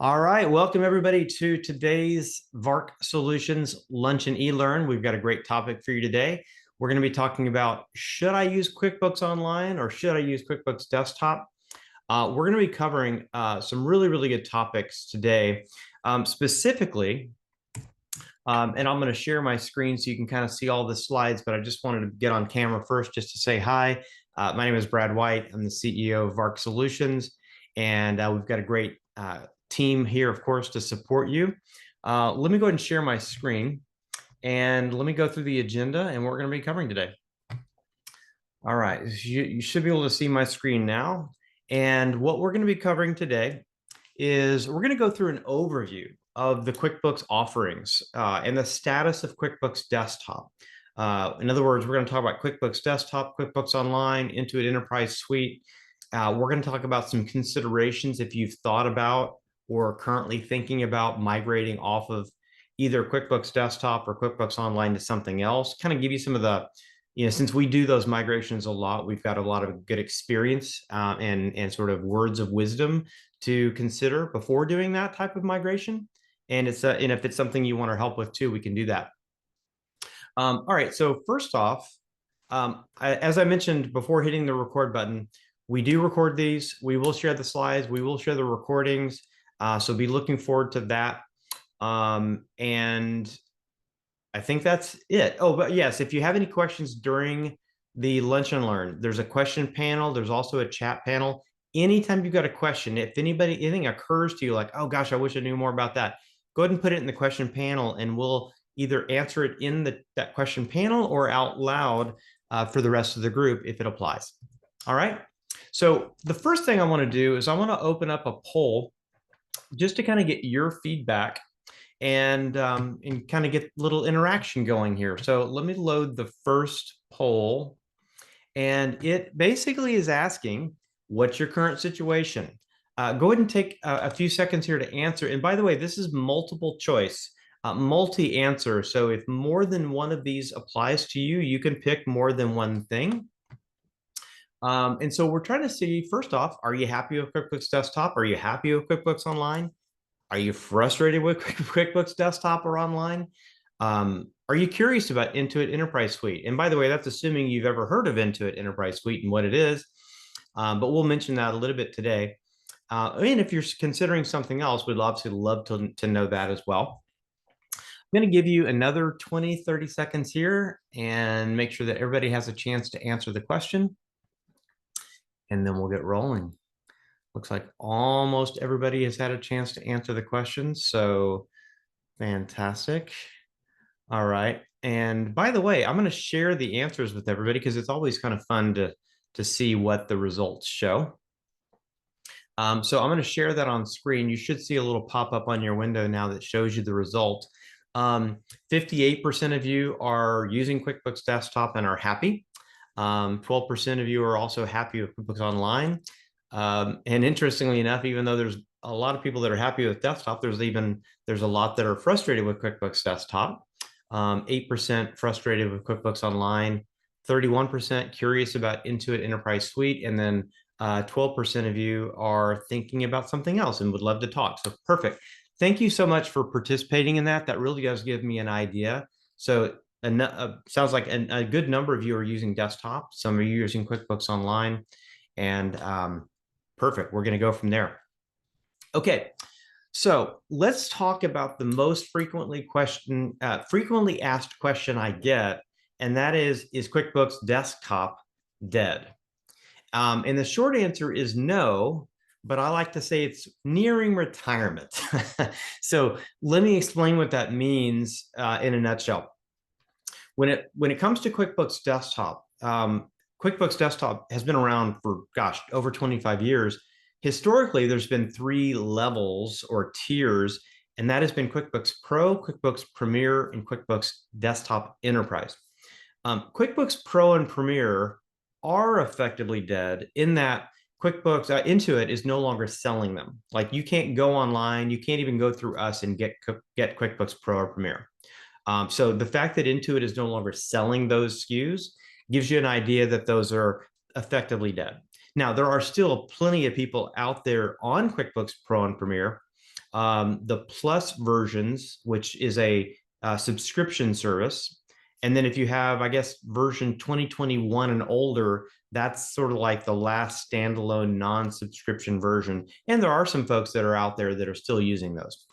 All right, welcome everybody to today's VARC Solutions Lunch and eLearn. We've got a great topic for you today. We're going to be talking about, should I use QuickBooks Online or should I use QuickBooks Desktop? We're going to be covering some really good topics today. Specifically, and I'm going to share my screen so you can kind of see all the slides, but I just wanted to get on camera first just to say hi. My name is Brad White. I'm the CEO of VARC Solutions, and we've got a great team here, of course, to support you. Let me go ahead and share my screen, and let me go through the agenda and what we're going to be covering today. All right, you should be able to see my screen now. And what we're going to be covering today is we're going to go through an overview of the QuickBooks offerings and the status of QuickBooks Desktop. In other words, we're going to talk about QuickBooks Desktop, QuickBooks Online, Intuit Enterprise Suite. We're going to talk about some considerations if you've thought about or currently thinking about migrating off of either QuickBooks Desktop or QuickBooks Online to something else. Kind of give you some of the, since we do those migrations a lot, we've got a lot of good experience and sort of words of wisdom to consider before doing that type of migration. And and if it's something you want our help with too, we can do that. All right, so first off, as I mentioned before hitting the record button, we do record these. We will share the slides. We will share the recordings. So be looking forward to that. And I think that's it. Oh, but yes, if you have any questions during the Lunch and Learn, there's a question panel. There's also a chat panel. Anytime you've got a question, if anything occurs to you like, oh gosh, I wish I knew more about that, go ahead and put it in the question panel and we'll either answer it in that question panel or out loud for the rest of the group if it applies. All right. So the first thing I want to do is I want to open up a poll just to kind of get your feedback and kind of get a little interaction going here. So let me load the first poll. And it basically is asking, what's your current situation? Go ahead and take a few seconds here to answer. And by the way, this is multiple choice, multi-answer. So if more than one of these applies to you, you can pick more than one thing. And so we're trying to see, first off, are you happy with QuickBooks Desktop? Are you happy with QuickBooks Online? Are you frustrated with QuickBooks Desktop or Online? Are you curious about Intuit Enterprise Suite? And by the way, that's assuming you've ever heard of Intuit Enterprise Suite and what it is. But we'll mention that a little bit today. And if you're considering something else, we'd obviously love to know that as well. I'm going to give you another 20-30 seconds here and make sure that everybody has a chance to answer the question. And then we'll get rolling. Looks like almost everybody has had a chance to answer the questions. So fantastic. All right. And by the way, I'm going to share the answers with everybody because it's always kind of fun to see what the results show. So I'm going to share that on screen. You should see a little pop-up on your window now that shows you the result. 58% of you are using QuickBooks Desktop and are happy. 12% of you are also happy with QuickBooks Online. And interestingly enough, even though there's a lot of people that are happy with Desktop, there's a lot that are frustrated with QuickBooks Desktop. 8% frustrated with QuickBooks Online, 31% curious about Intuit Enterprise Suite, and then 12% of you are thinking about something else and would love to talk. So perfect. Thank you so much for participating in that. That really does give me an idea. So sounds like a good number of you are using Desktop. Some are using QuickBooks Online, and perfect. We're going to go from there. Okay. So let's talk about the most frequently asked question I get, and that is QuickBooks Desktop dead? And the short answer is no, but I like to say it's nearing retirement. So let me explain what that means in a nutshell. When it comes to QuickBooks Desktop, QuickBooks Desktop has been around for, gosh, over 25 years. Historically, there's been 3 levels or tiers, and that has been QuickBooks Pro, QuickBooks Premier, and QuickBooks Desktop Enterprise. QuickBooks Pro and Premier are effectively dead in that QuickBooks Intuit is no longer selling them. Like, you can't go online, you can't even go through us and get QuickBooks Pro or Premier. So the fact that Intuit is no longer selling those SKUs gives you an idea that those are effectively dead. Now, there are still plenty of people out there on QuickBooks Pro and Premier the Plus versions, which is a subscription service. And then if you have, I guess, version 2021 and older, that's sort of like the last standalone non-subscription version. And there are some folks that are out there that are still using those.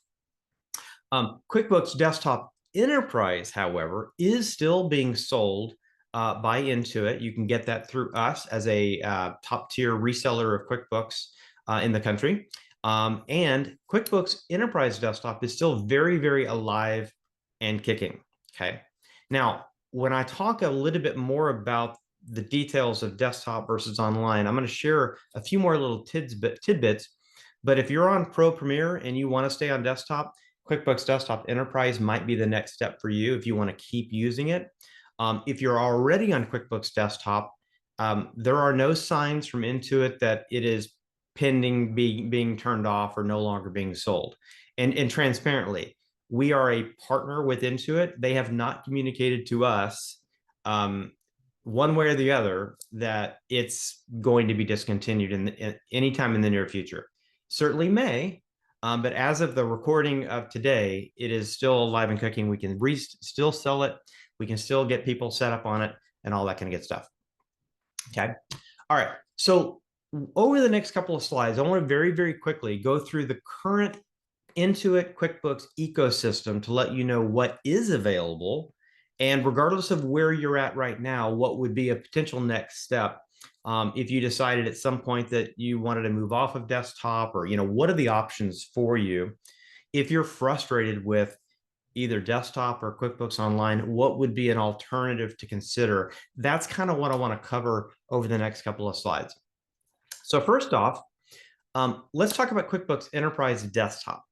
QuickBooks Desktop Enterprise, however, is still being sold by Intuit. You can get that through us as a top tier reseller of QuickBooks in the country. And QuickBooks Enterprise Desktop is still very, very alive and kicking. Okay. Now, when I talk a little bit more about the details of desktop versus online, I'm going to share a few more little tidbits. But if you're on Pro Premier and you want to stay on desktop, QuickBooks Desktop Enterprise might be the next step for you if you want to keep using it. If you're already on QuickBooks Desktop, there are no signs from Intuit that it is pending being turned off or no longer being sold. And transparently, we are a partner with Intuit. They have not communicated to us one way or the other that it's going to be discontinued in anytime in the near future. Certainly may, but as of the recording of today, it is still alive and cooking. We can still sell it. We can still get people set up on it and all that kind of good stuff. Okay. All right. So over the next couple of slides, I want to very, very quickly go through the current Intuit QuickBooks ecosystem to let you know what is available. And regardless of where you're at right now, what would be a potential next step if you decided at some point that you wanted to move off of desktop, or, what are the options for you? If you're frustrated with either desktop or QuickBooks Online, what would be an alternative to consider? That's kind of what I want to cover over the next couple of slides. So first off, let's talk about QuickBooks Enterprise Desktop.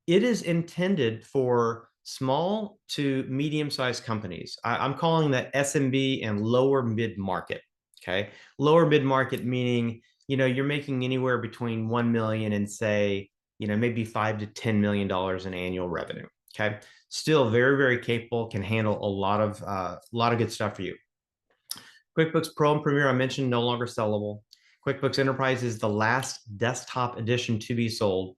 It is intended for small to medium-sized companies. I'm calling that SMB and lower mid-market. Okay, lower mid-market meaning you're making anywhere between 1 million and say maybe $5 to $10 million in annual revenue. Okay, still very, very capable, can handle a lot of good stuff for you. QuickBooks Pro and Premier, I mentioned, no longer sellable. QuickBooks Enterprise is the last desktop edition to be sold.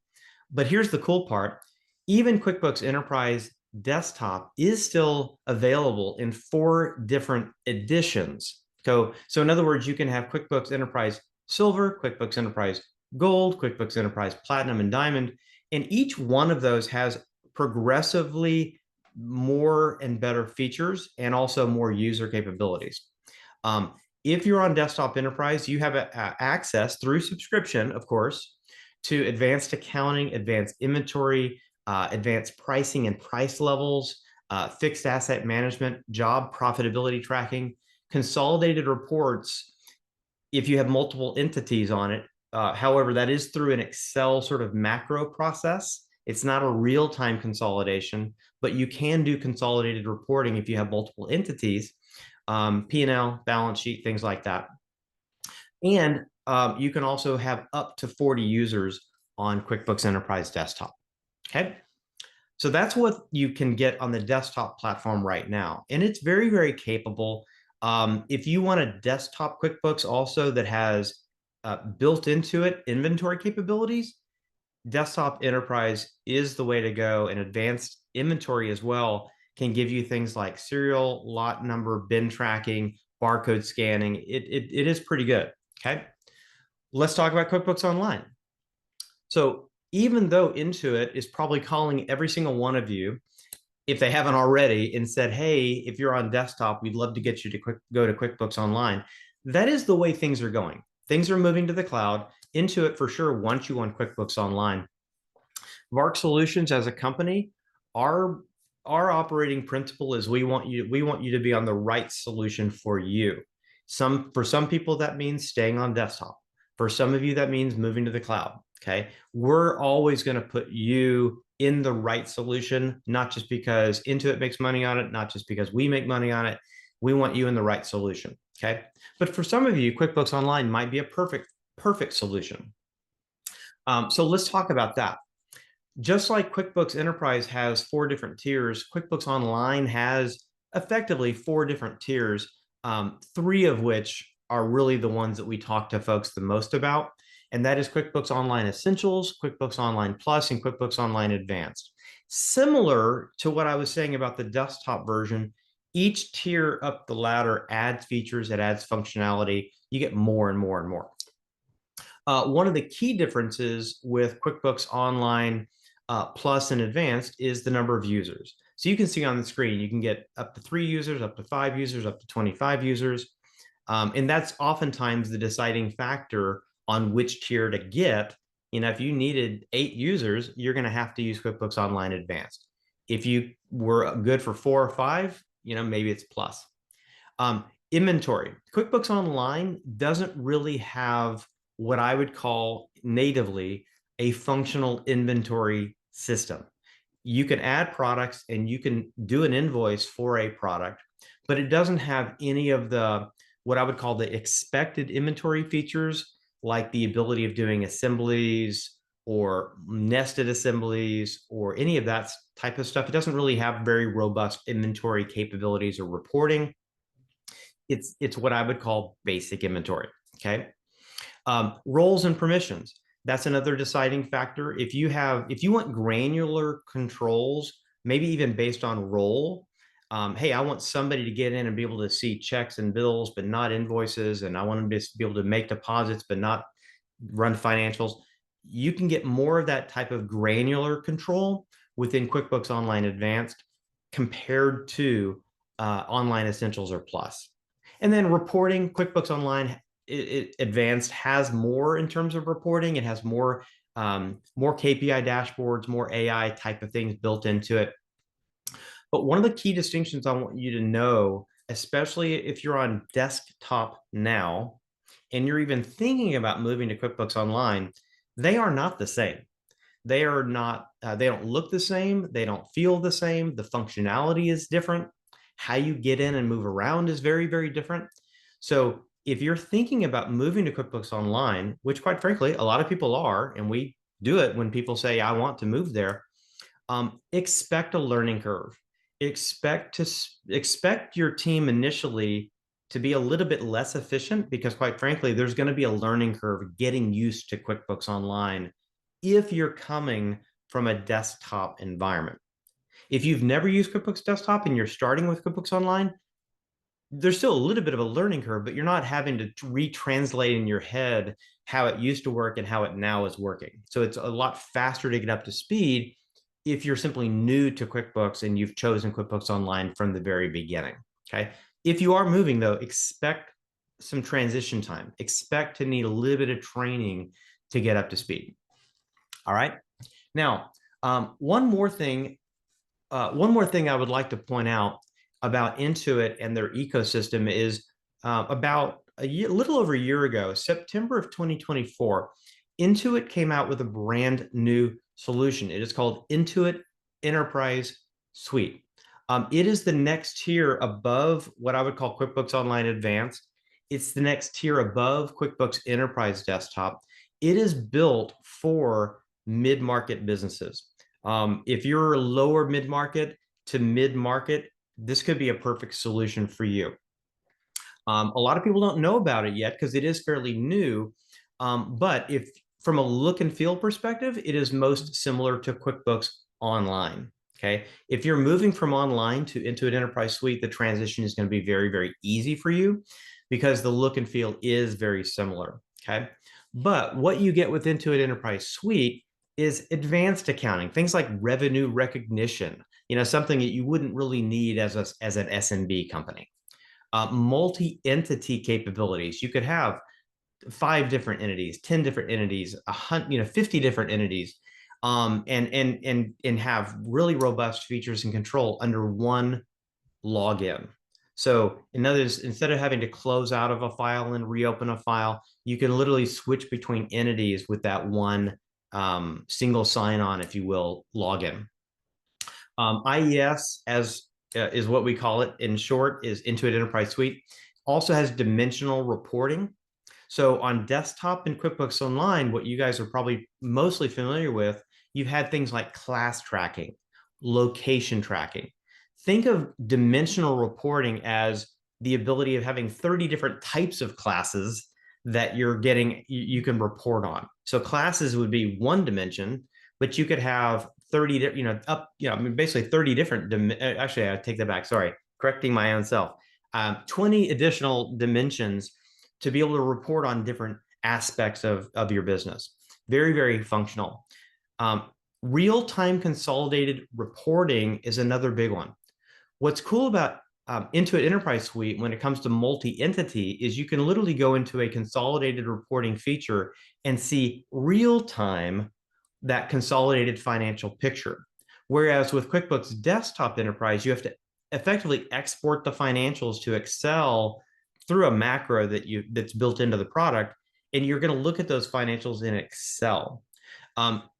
But here's the cool part. Even QuickBooks Enterprise Desktop is still available in 4 different editions. So in other words, you can have QuickBooks Enterprise Silver, QuickBooks Enterprise Gold, QuickBooks Enterprise Platinum, and Diamond. And each one of those has progressively more and better features and also more user capabilities. If you're on Desktop Enterprise, you have access through subscription, of course, to advanced accounting, advanced inventory, advanced pricing and price levels, fixed asset management, job profitability tracking, consolidated reports if you have multiple entities on it. However, that is through an Excel sort of macro process. It's not a real-time consolidation, but you can do consolidated reporting if you have multiple entities, P&L, balance sheet, things like that. And you can also have up to 40 users on QuickBooks Enterprise Desktop. Okay, so that's what you can get on the desktop platform right now. And it's very, very capable. If you want a desktop QuickBooks also that has built into it inventory capabilities, Desktop Enterprise is the way to go. And advanced inventory as well can give you things like serial, lot number, bin tracking, barcode scanning. It is pretty good. Okay, let's talk about QuickBooks Online. So even though Intuit is probably calling every single one of you, if they haven't already, and said, hey, if you're on desktop, we'd love to get you to go to QuickBooks Online. That is the way things are going. Things are moving to the cloud. Intuit for sure wants you on QuickBooks Online. VARC Solutions as a company, our operating principle is we want you to be on the right solution for you. For some people, that means staying on desktop. For some of you, that means moving to the cloud. Okay, we're always going to put you in the right solution, not just because Intuit makes money on it, not just because we make money on it. We want you in the right solution. Okay, but for some of you, QuickBooks Online might be a perfect solution. So let's talk about that. Just like QuickBooks Enterprise has 4 different tiers, QuickBooks Online has effectively 4 different tiers, 3 of which are really the ones that we talk to folks the most about. and that is QuickBooks Online Essentials, QuickBooks Online Plus, and QuickBooks Online Advanced. Similar to what I was saying about the desktop version, each tier up the ladder adds features, it adds functionality. You get more and more and more. One of the key differences with QuickBooks Online Plus and Advanced is the number of users. So you can see on the screen, you can get up to 3 users, up to 5 users, up to 25 users. And that's oftentimes the deciding factor on which tier to get. You know, if you needed 8 users, you're going to have to use QuickBooks Online Advanced. If you were good for 4 or 5, you know, maybe it's Plus. Inventory. QuickBooks Online doesn't really have what I would call natively a functional inventory system. You can add products and you can do an invoice for a product, but it doesn't have any of the what I would call the expected inventory features, like the ability of doing assemblies or nested assemblies or any of that type of stuff. It doesn't really have very robust inventory capabilities or reporting. It's what I would call basic inventory. Okay. Roles and permissions. That's another deciding factor. If you want granular controls, maybe even based on role, hey, I want somebody to get in and be able to see checks and bills, but not invoices, and I want them to be able to make deposits, but not run financials. You can get more of that type of granular control within QuickBooks Online Advanced compared to Online Essentials or Plus. And then reporting, QuickBooks Online Advanced has more in terms of reporting. It has more KPI dashboards, more AI type of things built into it. But one of the key distinctions I want you to know, especially if you're on desktop now, and you're even thinking about moving to QuickBooks Online, they are not the same. They are not, they don't look the same. They don't feel the same. The functionality is different. How you get in and move around is very, very different. So if you're thinking about moving to QuickBooks Online, which quite frankly, a lot of people are, and we do it when people say, I want to move there, expect a learning curve. Expect your team initially to be a little bit less efficient because quite frankly, there's going to be a learning curve getting used to QuickBooks Online if you're coming from a desktop environment. If you've never used QuickBooks Desktop and you're starting with QuickBooks Online, there's still a little bit of a learning curve, but you're not having to retranslate in your head how it used to work and how it now is working. So it's a lot faster to get up to speed if you're simply new to QuickBooks and you've chosen QuickBooks Online from the very beginning, okay? If you are moving though, expect some transition time. Expect to need a little bit of training to get up to speed. All right. Now, one more thing I would like to point out about Intuit and their ecosystem is about a little over a year ago, September of 2024, Intuit came out with a brand new solution. It is called Intuit Enterprise Suite. It is the next tier above what I would call QuickBooks Online Advanced. It's the next tier above QuickBooks Enterprise Desktop. It is built for mid-market businesses. If you're lower mid-market to mid-market, this could be a perfect solution for you. A lot of people don't know about it yet because it is fairly new. But if from a look and feel perspective, it is most similar to QuickBooks Online. Okay. If you're moving from online to Intuit Enterprise Suite, the transition is going to be very, very easy for you because the look and feel is very similar. Okay. But what you get with Intuit Enterprise Suite is advanced accounting, things like revenue recognition, you know, something that you wouldn't really need as an SMB company. Multi-entity capabilities. You could have 5 different entities, 10 different entities, 50 different entities, and have really robust features and control under one login. So in other words, instead of having to close out of a file and reopen a file, you can literally switch between entities with that one single sign-on, if you will, login. IES, is what we call it in short, is Intuit Enterprise Suite. Also has dimensional reporting. So on desktop and QuickBooks Online, what you guys are probably mostly familiar with, you've had things like class tracking, location tracking. Think of dimensional reporting as the ability of having 30 different types of classes that you're getting, you can report on. So classes would be one dimension, but you could have 30, I mean, basically 30 different, actually, I take that back. Sorry, correcting my own self. 20 additional dimensions to be able to report on different aspects of your business. Very, very functional. Real-time consolidated reporting is another big one. What's cool about Intuit Enterprise Suite when it comes to multi-entity is you can literally go into a consolidated reporting feature and see real-time that consolidated financial picture. Whereas with QuickBooks Desktop Enterprise, you have to effectively export the financials to Excel through a macro that's built into the product, and you're going to look at those financials in Excel.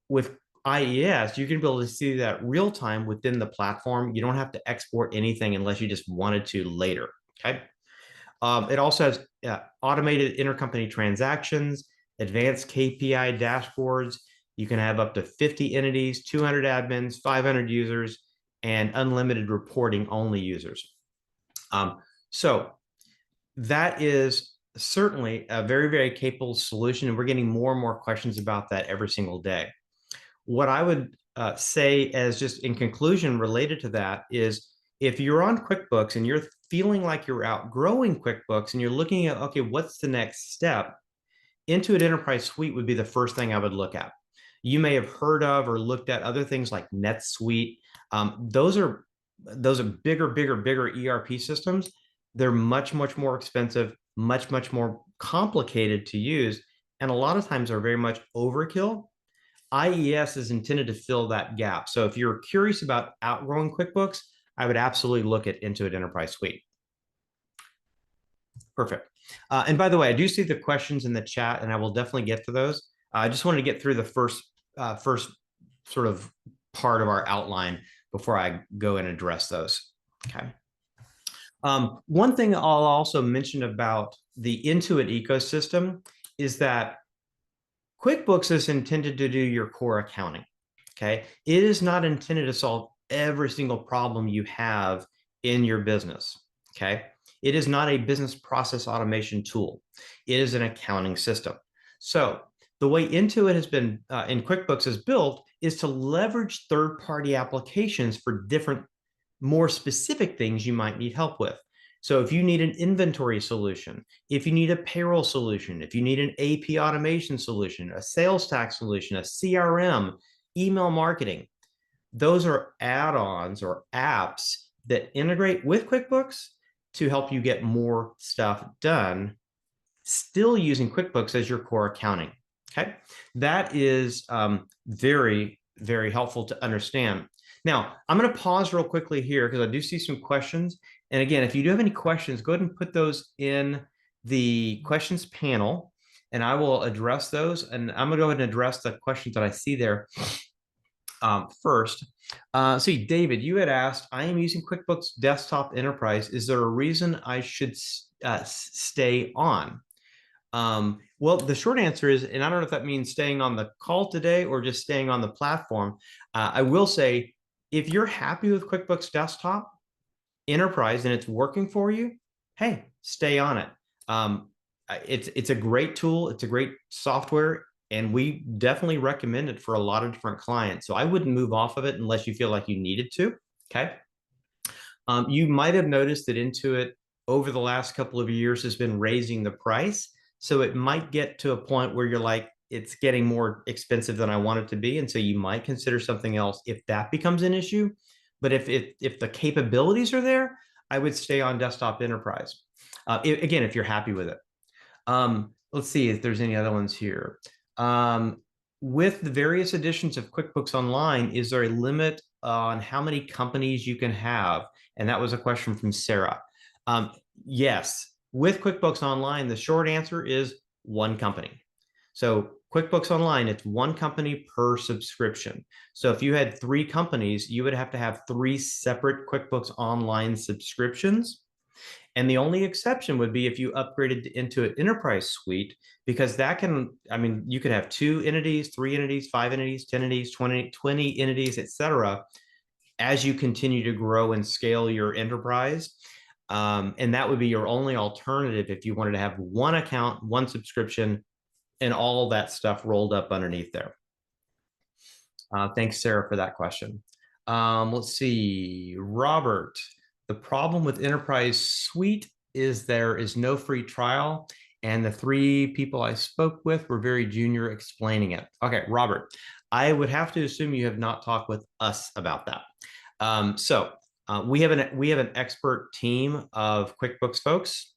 With IES, you can be able to see that real time within the platform. You don't have to export anything unless you just wanted to later. Okay. It also has automated intercompany transactions, advanced KPI dashboards. You can have up to 50 entities, 200 admins, 500 users, and unlimited reporting only users. So that is certainly a very, very capable solution. And we're getting more and more questions about that every single day. What I would say as just in conclusion related to that is if you're on QuickBooks and you're feeling like you're outgrowing QuickBooks and you're looking at, okay, what's the next step? Intuit Enterprise Suite would be the first thing I would look at. You may have heard of or looked at other things like NetSuite. Those are bigger ERP systems. They're much more expensive, much more complicated to use, and a lot of times are very much overkill. IES is intended to fill that gap. So if you're curious about outgrowing QuickBooks, I would absolutely look at Intuit Enterprise Suite. Perfect. And by the way, I do see the questions in the chat, and I will definitely get to those. I just wanted to get through the first sort of part of our outline before I go and address those. Okay. One thing I'll also mention about the Intuit ecosystem is that QuickBooks is intended to do your core accounting. Okay. It is not intended to solve every single problem you have in your business. Okay. It is not a business process automation tool. It is an accounting system. So the way Intuit has been in QuickBooks is built is to leverage third-party applications for different, more specific things you might need help with. So if you need an inventory solution, if you need a payroll solution, if you need an AP automation solution, a sales tax solution, a CRM, email marketing, those are add-ons or apps that integrate with QuickBooks to help you get more stuff done, still using QuickBooks as your core accounting. Okay, that is very, very helpful to understand. Now, I'm going to pause real quickly here because I do see some questions. And again, if you do have any questions, go ahead and put those in the questions panel, and I will address those. And I'm going to go ahead and address the questions that I see there first. See, David, you had asked, I am using QuickBooks Desktop Enterprise. Is there a reason I should stay on? Well, the short answer is, and I don't know if that means staying on the call today or just staying on the platform. I will say, if you're happy with QuickBooks Desktop Enterprise and it's working for you, hey, stay on it. It's a great tool. It's a great software, and we definitely recommend it for a lot of different clients. So I wouldn't move off of it unless you feel like you needed to. Okay. You might have noticed that Intuit over the last couple of years has been raising the price. So it might get to a point where you're like, it's getting more expensive than I want it to be. And so you might consider something else if that becomes an issue. But if the capabilities are there, I would stay on Desktop Enterprise. Again, if you're happy with it. Let's see if there's any other ones here. With the various editions of QuickBooks Online, is there a limit on how many companies you can have? And that was a question from Sarah. Yes. With QuickBooks Online, the short answer is one company. So QuickBooks Online, it's one company per subscription. So if you had 3 companies, you would have to have 3 separate QuickBooks Online subscriptions. And the only exception would be if you upgraded into an Enterprise Suite, because that can, I mean, you could have 2 entities, 3 entities, 5 entities, 10 entities, 20 entities, et cetera, as you continue to grow and scale your enterprise. And that would be your only alternative if you wanted to have one account, one subscription, and all that stuff rolled up underneath there. Thanks, Sarah, for that question. Let's see, Robert. The problem with Enterprise Suite is there is no free trial, and the 3 people I spoke with were very junior explaining it. Okay, Robert, I would have to assume you have not talked with us about that. We have an expert team of QuickBooks folks.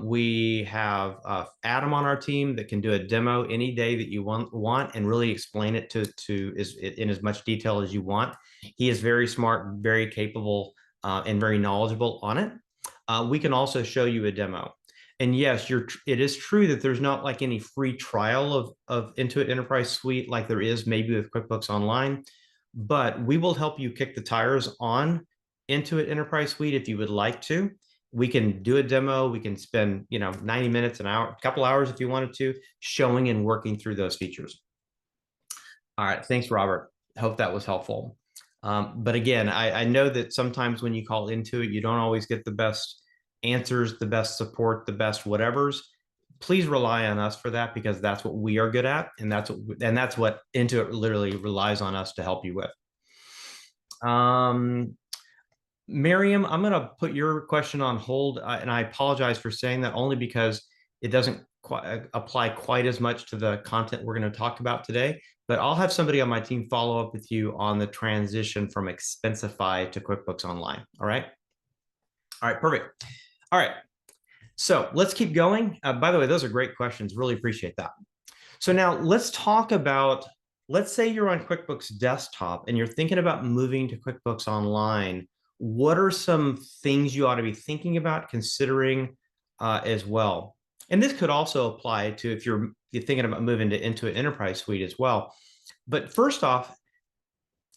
We have Adam on our team that can do a demo any day that you want and really explain it in as much detail as you want. He is very smart, very capable, and very knowledgeable on it. We can also show you a demo. And yes, it is true that there's not like any free trial of Intuit Enterprise Suite like there is maybe with QuickBooks Online, but we will help you kick the tires on Intuit Enterprise Suite if you would like to. We can do a demo. We can spend 90 minutes, an hour, a couple hours if you wanted to, showing and working through those features. All right, thanks, Robert. Hope that was helpful. But again, I know that sometimes when you call Intuit, you don't always get the best answers, the best support, the best whatevers. Please rely on us for that, because that's what we are good at, and that's what Intuit literally relies on us to help you with. Miriam, I'm going to put your question on hold, and I apologize for saying that only because it doesn't apply quite as much to the content we're going to talk about today. But I'll have somebody on my team follow up with you on the transition from Expensify to QuickBooks Online. All right. All right. Perfect. All right. So let's keep going. By the way, those are great questions. Really appreciate that. So now let's talk about, let's say you're on QuickBooks Desktop and you're thinking about moving to QuickBooks Online. What are some things you ought to be thinking about, considering as well? And this could also apply to if you're thinking about moving into an Enterprise Suite as well. But first off,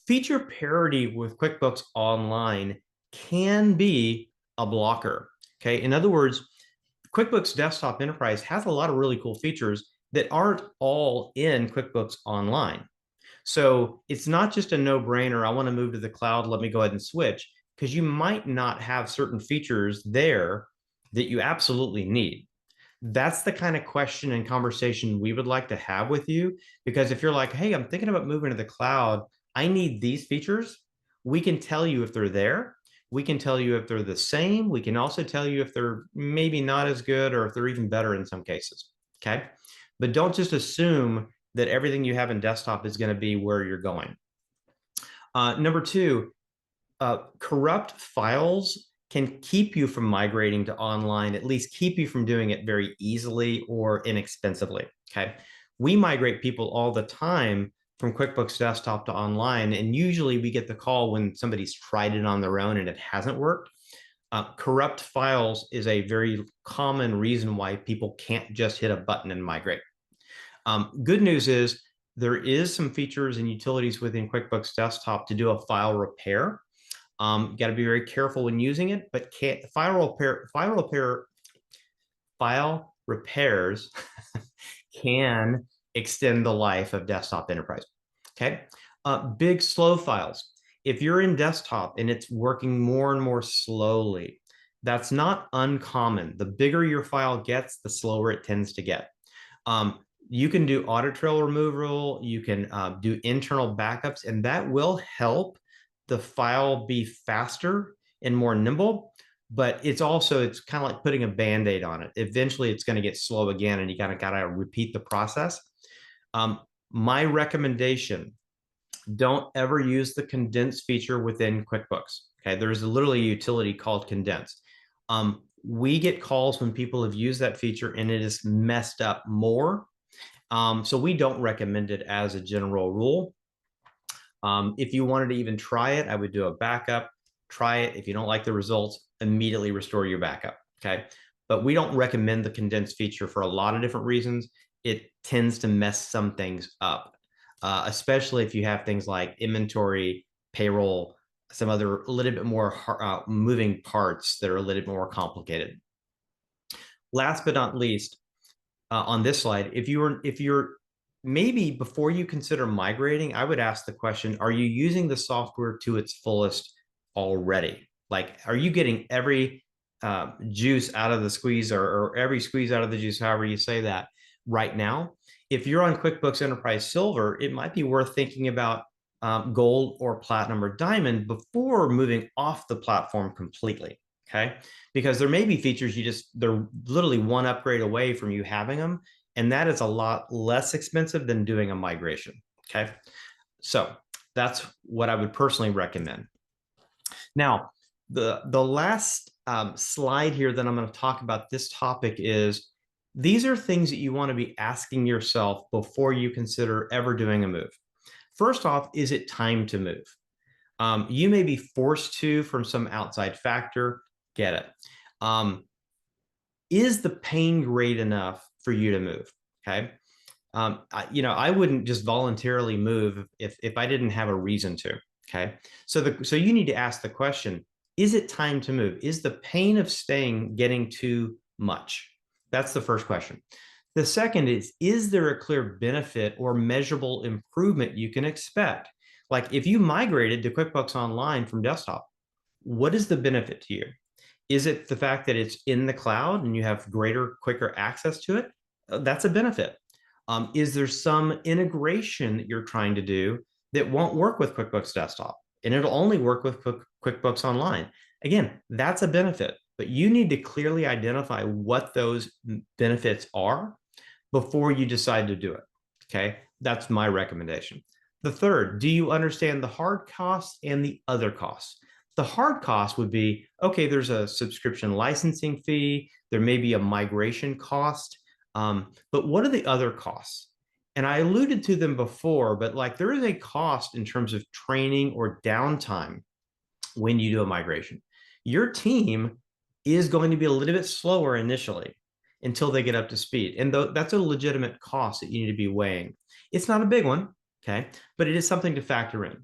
feature parity with QuickBooks Online can be a blocker. Okay. In other words, QuickBooks Desktop Enterprise has a lot of really cool features that aren't all in QuickBooks Online. So it's not just a no-brainer, I want to move to the cloud, let me go ahead and switch, because you might not have certain features there that you absolutely need. That's the kind of question and conversation we would like to have with you, because if you're like, hey, I'm thinking about moving to the cloud, I need these features, we can tell you if they're there. We can tell you if they're the same. We can also tell you if they're maybe not as good or if they're even better in some cases. Okay. But don't just assume that everything you have in desktop is going to be where you're going. Number 2, corrupt files can keep you from migrating to online, at least keep you from doing it very easily or inexpensively. Okay. We migrate people all the time from QuickBooks Desktop to online, and usually we get the call when somebody's tried it on their own and it hasn't worked. Corrupt files is a very common reason why people can't just hit a button and migrate. Good news is there is some features and utilities within QuickBooks Desktop to do a file repair. You got to be very careful when using it, but file repairs can extend the life of Desktop Enterprise. Okay. Big slow files. If you're in desktop and it's working more and more slowly, that's not uncommon. The bigger your file gets, the slower it tends to get. You can do audit trail removal. You can do internal backups, and that will help the file be faster and more nimble. But it's kind of like putting a Band-Aid on it. Eventually, it's going to get slow again, and you kind of got to repeat the process. My recommendation, don't ever use the condense feature within QuickBooks. Okay, there's literally a utility called condense. We get calls when people have used that feature and it is messed up more. So we don't recommend it as a general rule. If you wanted to even try it, I would do a backup, try it. If you don't like the results, immediately restore your backup. Okay, but we don't recommend the condense feature for a lot of different reasons. It tends to mess some things up, especially if you have things like inventory, payroll, some other a little bit more moving parts that are a little bit more complicated. Last but not least, on this slide, if you're maybe before you consider migrating, I would ask the question, are you using the software to its fullest already? Like, are you getting every juice out of the squeeze, or every squeeze out of the juice, however you say that right now. If you're on QuickBooks Enterprise Silver, it might be worth thinking about gold or platinum or diamond before moving off the platform completely. Okay. Because there may be features they're literally one upgrade away from you having them. And that is a lot less expensive than doing a migration. Okay. So that's what I would personally recommend. Now, the last slide here that I'm going to talk about this topic is, these are things that you want to be asking yourself before you consider ever doing a move. First off, is it time to move? You may be forced to from some outside factor. Get it. Is the pain great enough for you to move? Okay. I wouldn't just voluntarily move if I didn't have a reason to. Okay. So you need to ask the question, is it time to move? Is the pain of staying getting too much? That's the first question. The second is there a clear benefit or measurable improvement you can expect? Like if you migrated to QuickBooks Online from desktop, what is the benefit to you? Is it the fact that it's in the cloud and you have greater, quicker access to it? That's a benefit. Is there some integration that you're trying to do that won't work with QuickBooks Desktop and it'll only work with QuickBooks Online? Again, that's a benefit, but you need to clearly identify what those benefits are before you decide to do it. Okay, that's my recommendation. The third, do you understand the hard costs and the other costs? The hard cost would be, okay, there's a subscription licensing fee, there may be a migration cost, but what are the other costs? And I alluded to them before, but like there is a cost in terms of training or downtime when you do a migration. Your team is going to be a little bit slower initially until they get up to speed. And that's a legitimate cost that you need to be weighing. It's not a big one, okay, but it is something to factor in.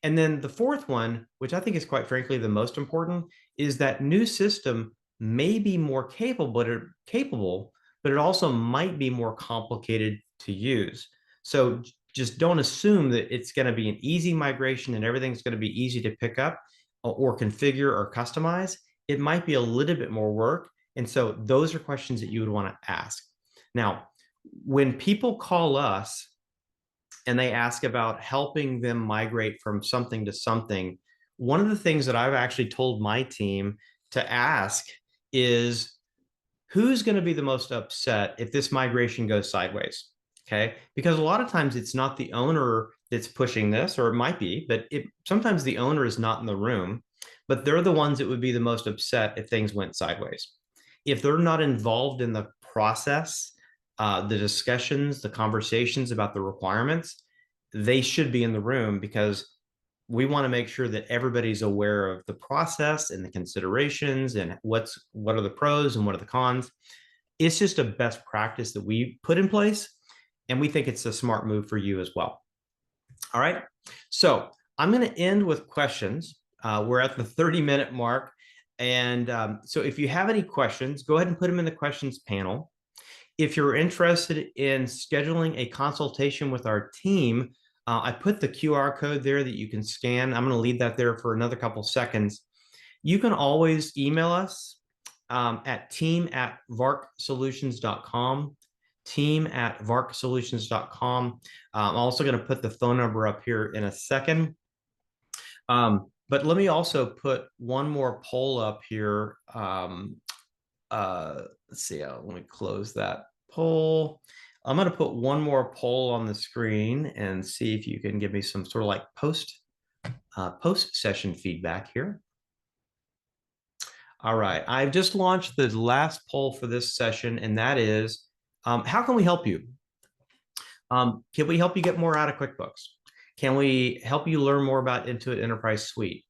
And then the fourth one, which I think is quite frankly the most important, is that new system may be more capable, but it also might be more complicated to use. So just don't assume that it's going to be an easy migration and everything's going to be easy to pick up or configure or customize. It might be a little bit more work. And so those are questions that you would want to ask. Now, when people call us and they ask about helping them migrate from something to something, one of the things that I've actually told my team to ask is, who's going to be the most upset if this migration goes sideways? Okay, because a lot of times it's not the owner that's pushing this, or it might be, but sometimes the owner is not in the room, but they're the ones that would be the most upset if things went sideways. If they're not involved in the process, the discussions, the conversations about the requirements, they should be in the room, because we want to make sure that everybody's aware of the process and the considerations and what are the pros and what are the cons. It's just a best practice that we put in place, and we think it's a smart move for you as well. All right, so I'm going to end with questions. We're at the 30-minute mark, and so if you have any questions, go ahead and put them in the questions panel. If you're interested in scheduling a consultation with our team, I put the QR code there that you can scan. I'm going to leave that there for another couple seconds. You can always email us at team@varksolutions.com, team@varksolutions.com. I'm also going to put the phone number up here in a second. But let me also put one more poll up here. Let's see, let me close that poll. I'm going to put one more poll on the screen and see if you can give me some sort of like post session feedback here. All right, I've just launched the last poll for this session, and that is, how can we help you? Can we help you get more out of QuickBooks? Can we help you learn more about Intuit Enterprise Suite?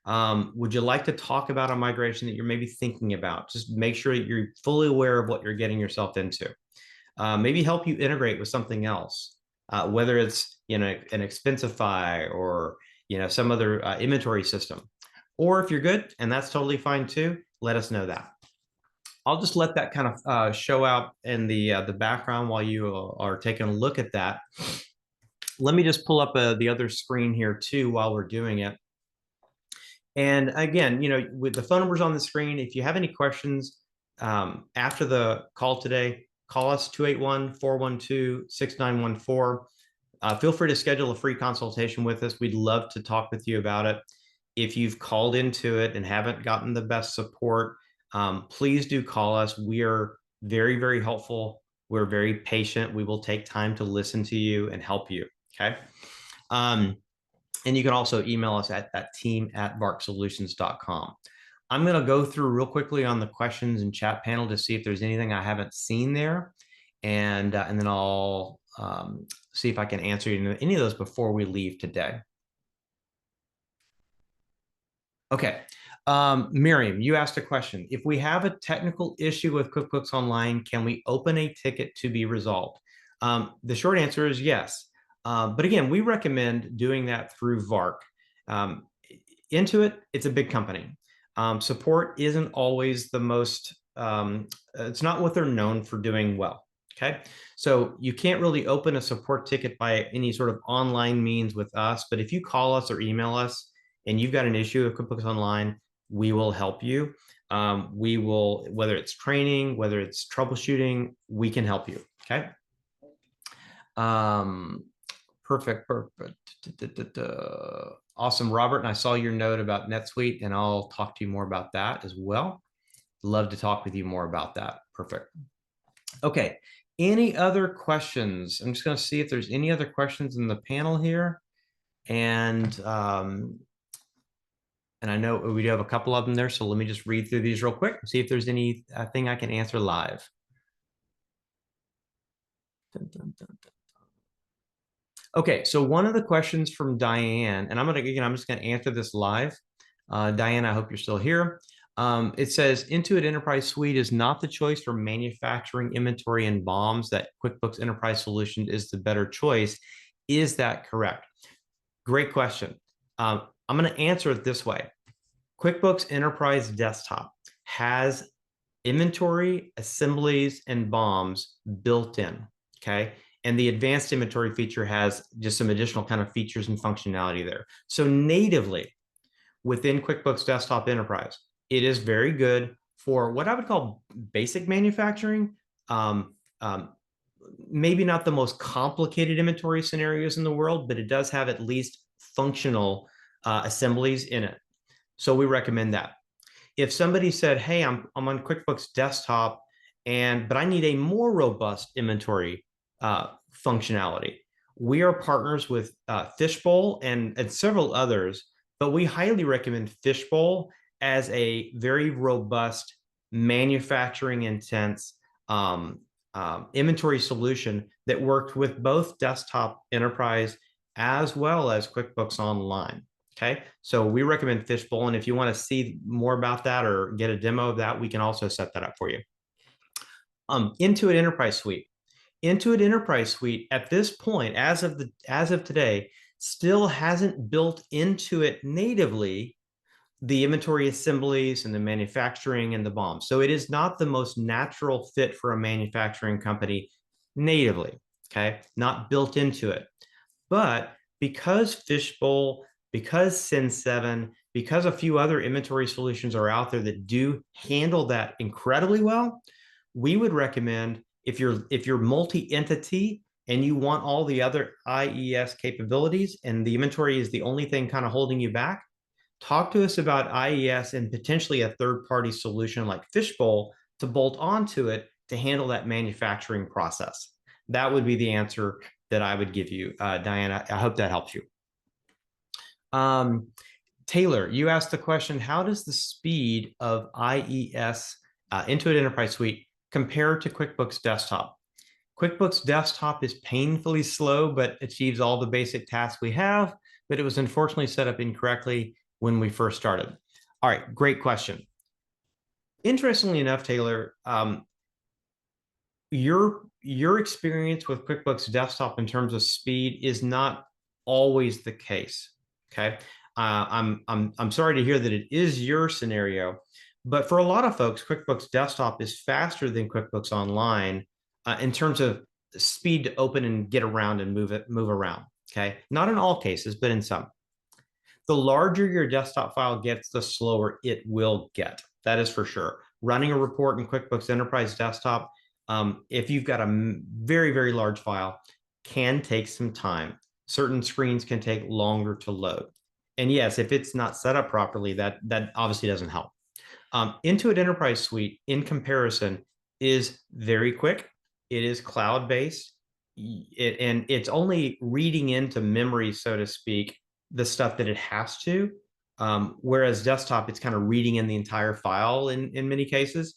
Would you like to talk about a migration that you're maybe thinking about? Just make sure that you're fully aware of what you're getting yourself into. Maybe help you integrate with something else, whether it's an Expensify or some other inventory system. Or if you're good, and that's totally fine too, let us know that. I'll just let that kind of show out in the background while you are taking a look at that. Let me just pull up the other screen here too while we're doing it. And again, with the phone numbers on the screen, if you have any questions after the call today, call us 281-412-6914. Feel free to schedule a free consultation with us. We'd love to talk with you about it. If you've called into it and haven't gotten the best support, please do call us. We are very, very helpful. We're very patient. We will take time to listen to you and help you. Okay. And you can also email us at that team@varksolutions.com. I'm going to go through real quickly on the questions and chat panel to see if there's anything I haven't seen there. And then I'll see if I can answer any of those before we leave today. Okay. Miriam, you asked a question. If we have a technical issue with QuickBooks Online, can we open a ticket to be resolved? The short answer is yes. But again, we recommend doing that through VARK. Intuit, it's a big company. Support isn't always the most, it's not what they're known for doing well. Okay. So you can't really open a support ticket by any sort of online means with us. But if you call us or email us and you've got an issue with QuickBooks Online, we will help you. We will, whether it's training, whether it's troubleshooting, we can help you. Okay. Perfect. Awesome, Robert. And I saw your note about NetSuite, and I'll talk to you more about that as well. Love to talk with you more about that. Perfect. Okay. Any other questions? I'm just going to see if there's any other questions in the panel here. And I know we do have a couple of them there. So let me just read through these real quick and see if there's anything I can answer live. Dun, dun, dun, dun. Okay, so one of the questions from Diane, and I'm just gonna answer this live. Diane, I hope you're still here. It says Intuit Enterprise Suite is not the choice for manufacturing inventory and BOMs, that QuickBooks Enterprise Solution is the better choice. Is that correct? Great question. I'm gonna answer it this way. QuickBooks Enterprise Desktop has inventory, assemblies, and BOMs built in, okay? And the advanced inventory feature has just some additional kind of features and functionality there. So natively within QuickBooks Desktop Enterprise, it is very good for what I would call basic manufacturing. Maybe not the most complicated inventory scenarios in the world, but it does have at least functional assemblies in it. So we recommend that. If somebody said, hey, I'm on QuickBooks Desktop, but I need a more robust inventory functionality, we are partners with Fishbowl and several others, but we highly recommend Fishbowl as a very robust manufacturing intense inventory solution that worked with both Desktop Enterprise as well as QuickBooks Online. Okay, so we recommend Fishbowl, and if you want to see more about that or get a demo of that, we can also set that up for you. Intuit Enterprise Suite. Intuit Enterprise Suite at this point, as of today, still hasn't built into it natively the inventory assemblies and the manufacturing and the BOM. So it is not the most natural fit for a manufacturing company natively, okay? Not built into it. But because Fishbowl, because Sin7, because a few other inventory solutions are out there that do handle that incredibly well, we would recommend if you're multi-entity and you want all the other IES capabilities and the inventory is the only thing kind of holding you back, talk to us about IES and potentially a third-party solution like Fishbowl to bolt onto it to handle that manufacturing process. That would be the answer that I would give you, Diana. I hope that helps you. Taylor, you asked the question, how does the speed of IES, Intuit Enterprise Suite, compare to QuickBooks Desktop? QuickBooks Desktop is painfully slow, but achieves all the basic tasks we have, but it was unfortunately set up incorrectly when we first started. All right, great question. Interestingly enough, Taylor, your experience with QuickBooks Desktop in terms of speed is not always the case. Okay, I'm sorry to hear that it is your scenario, but for a lot of folks, QuickBooks Desktop is faster than QuickBooks Online in terms of speed to open and get around and move around. Okay, not in all cases, but in some. The larger your desktop file gets, the slower it will get. That is for sure. Running a report in QuickBooks Enterprise Desktop, if you've got a very, very large file, can take some time. Certain screens can take longer to load. And yes, if it's not set up properly, that obviously doesn't help. Intuit Enterprise Suite, in comparison, is very quick. It is cloud-based, and it's only reading into memory, so to speak, the stuff that it has to. Whereas desktop, it's kind of reading in the entire file in many cases.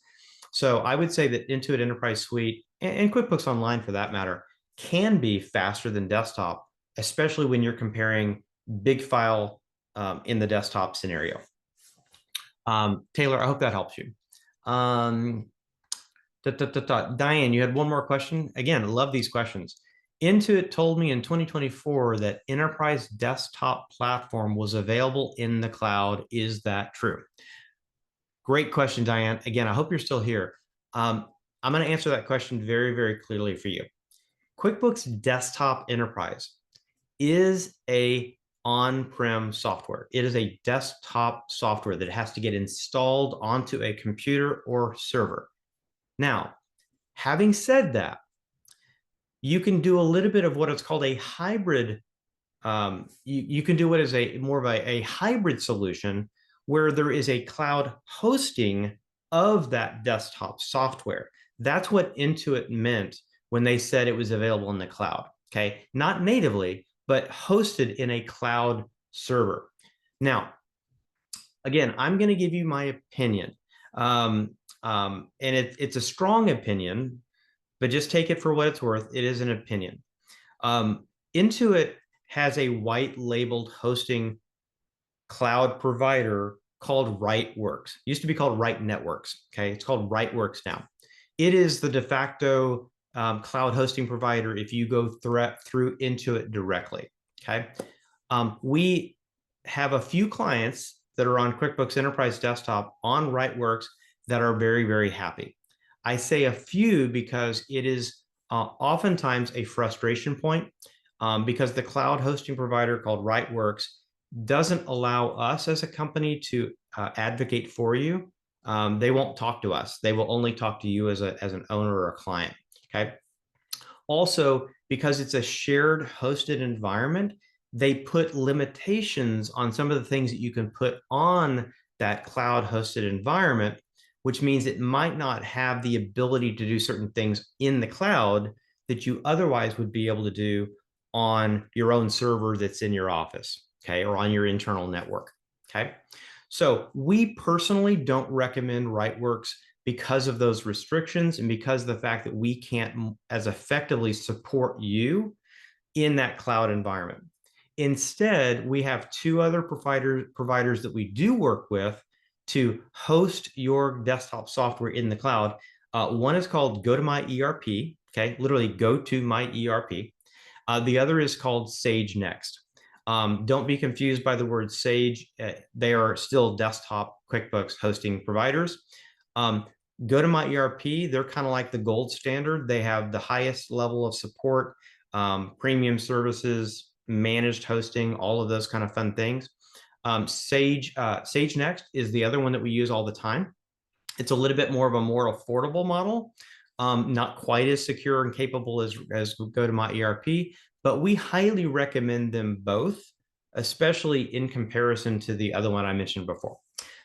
So I would say that Intuit Enterprise Suite and QuickBooks Online, for that matter, can be faster than desktop, especially when you're comparing big file in the desktop scenario. Taylor, I hope that helps you. Diane, you had one more question. Again, I love these questions. Intuit told me in 2024 that enterprise desktop platform was available in the cloud. Is that true? Great question, Diane. Again, I hope you're still here. I'm going to answer that question very, very clearly for you. QuickBooks Desktop Enterprise is a on-prem software. It is a desktop software that has to get installed onto a computer or server. Now, having said that, you can do a little bit of what is called a hybrid. You can do what is more of a hybrid solution where there is a cloud hosting of that desktop software. That's what Intuit meant when they said it was available in the cloud. Okay, not natively, but hosted in a cloud server. Now, again, I'm going to give you my opinion, and it's a strong opinion, but just take it for what it's worth. It is an opinion. Intuit has a white labeled hosting cloud provider called RightWorks. It used to be called Right Networks. Okay, it's called RightWorks now. It is the de facto cloud hosting provider if you go through Intuit directly. Okay, we have a few clients that are on QuickBooks Enterprise Desktop on RightWorks that are very, very happy. I say a few because it is oftentimes a frustration point because the cloud hosting provider called RightWorks doesn't allow us as a company to advocate for you. They won't talk to us. They will only talk to you as an owner or a client. Okay. Also, because it's a shared hosted environment, they put limitations on some of the things that you can put on that cloud hosted environment, which means it might not have the ability to do certain things in the cloud that you otherwise would be able to do on your own server that's in your office, okay, or on your internal network, okay? So we personally don't recommend RightWorks because of those restrictions and because of the fact that we can't as effectively support you in that cloud environment. Instead, we have two other providers that we do work with to host your desktop software in the cloud. One is called Go to My ERP, okay, literally go to my ERP. The other is called Sage Next. Don't be confused by the word Sage. They are still desktop QuickBooks hosting providers. Go to My ERP, they're kind of like the gold standard. They have the highest level of support, premium services, managed hosting, all of those kind of fun things. Sage Next is the other one that we use all the time. It's a little bit more of a more affordable model, not quite as secure and capable as Go to My ERP, but we highly recommend them both, especially in comparison to the other one I mentioned before.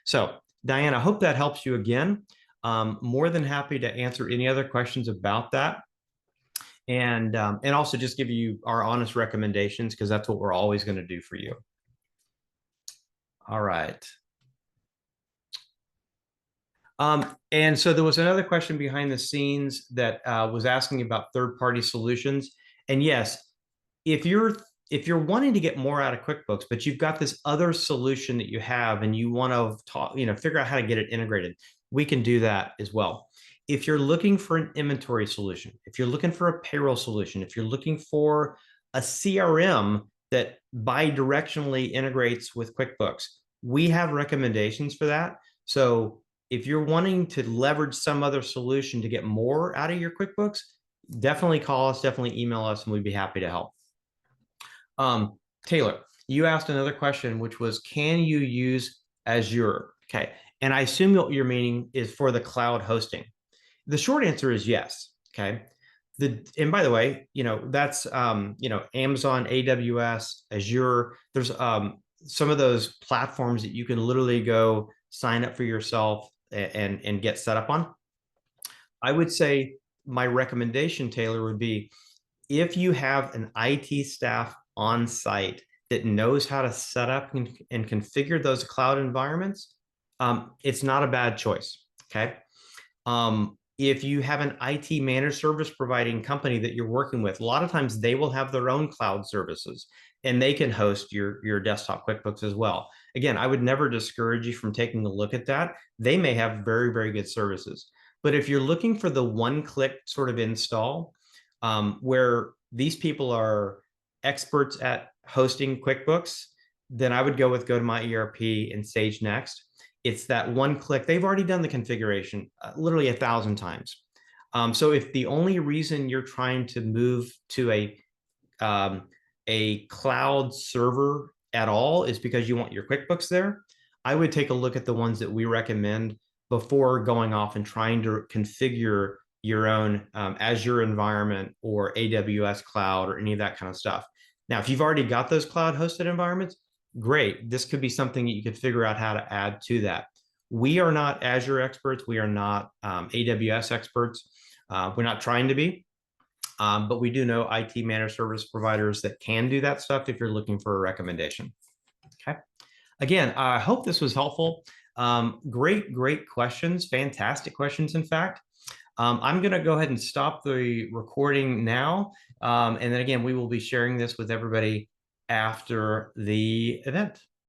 So, Diane, I hope that helps you again. More than happy to answer any other questions about that. And also just give you our honest recommendations because that's what we're always going to do for you. All right. And so there was another question behind the scenes that was asking about third-party solutions. And yes, if you're wanting to get more out of QuickBooks, but you've got this other solution that you have and you want to figure out how to get it integrated, we can do that as well. If you're looking for an inventory solution, if you're looking for a payroll solution, if you're looking for a CRM that bidirectionally integrates with QuickBooks, we have recommendations for that. So if you're wanting to leverage some other solution to get more out of your QuickBooks, definitely call us, definitely email us, and we'd be happy to help. Taylor, you asked another question, which was, can you use Azure? Okay. And I assume what you're meaning is for the cloud hosting. The short answer is yes. Okay. And by the way, that's Amazon, AWS, Azure. There's some of those platforms that you can literally go sign up for yourself and get set up on. I would say my recommendation, Taylor, would be if you have an IT staff on site that knows how to set up and configure those cloud environments, it's not a bad choice. Okay. If you have an IT managed service providing company that you're working with, a lot of times they will have their own cloud services and they can host your desktop QuickBooks as well. Again, I would never discourage you from taking a look at that. They may have very, very good services. But if you're looking for the one-click sort of install, where these people are experts at hosting QuickBooks, then I would go with Go to My ERP and Sage Next. It's that one click. They've already done the configuration literally 1,000 times. So if the only reason you're trying to move to a cloud server at all is because you want your QuickBooks there, I would take a look at the ones that we recommend before going off and trying to configure your own Azure environment or AWS cloud or any of that kind of stuff. Now, if you've already got those cloud hosted environments, great. This could be something that you could figure out how to add to that. We are not Azure experts. We are not AWS experts. We're not trying to be, but we do know IT managed service providers that can do that stuff if you're looking for a recommendation. Okay. Again, I hope this was helpful. Great questions. Fantastic questions, in fact. I'm going to go ahead and stop the recording now. And then again, we will be sharing this with everybody after the event.